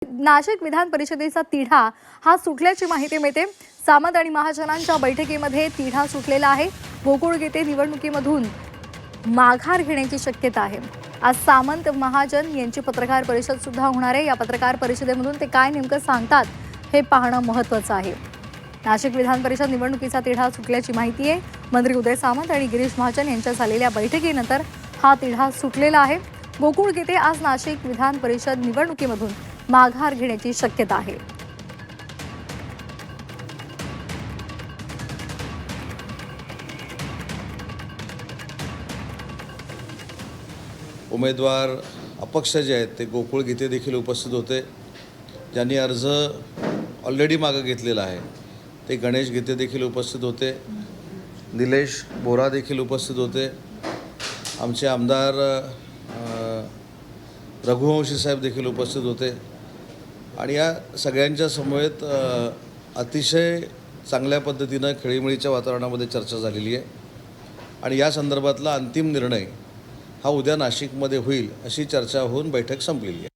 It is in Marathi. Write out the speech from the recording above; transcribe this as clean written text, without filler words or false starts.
नाशिक विधान परिषदेचा तिढा हा सुटल्याची माहिती मिळते। सामंत आणि महाजनांच्या बैठकीमध्ये तिढा सुटलेला आहे। गोकुळ गीते निवडणुकीमधून माघार घेण्याची शक्यता आहे। आज सामंत महाजन यांची पत्रकार परिषद सुद्धा होणार आहे। या पत्रकार परिषदेमधून ते काय नेमकं सांगतात हे पाहणं महत्त्वाचं आहे। नाशिक विधान परिषद निवडणुकीचा तिढा सुटल्याची माहिती आहे। मंत्री उदय सामंत आणि गिरीश महाजन यांच्या झालेल्या बैठकीनंतर हा तिढा सुटलेला आहे। गोकुळ गीते आज नाशिक विधान परिषद निवडणुकीमधून माघार घेण्याची शक्यता आहे। उमेदवार अपक्ष जे आहेत ते गोकुळ गीते देखील उपस्थित होते। ज्यांनी अर्ज ऑलरेडी मागे घेतलेला आहे ते गणेश गीते देखील उपस्थित होते। निलेश बोरा देखील उपस्थित होते। आमचे आमदार रघुवंशी साहेब देखील उपस्थित होते आणि या सगळ्यांच्या समवेत अतिशय चांगल्या पद्धतीनं खेळीमेळीच्या वातावरणामध्ये चर्चा झालेली आहे आणि या संदर्भातला अंतिम निर्णय हा उद्या नाशिकमध्ये होईल अशी चर्चा होऊन बैठक संपलेली आहे।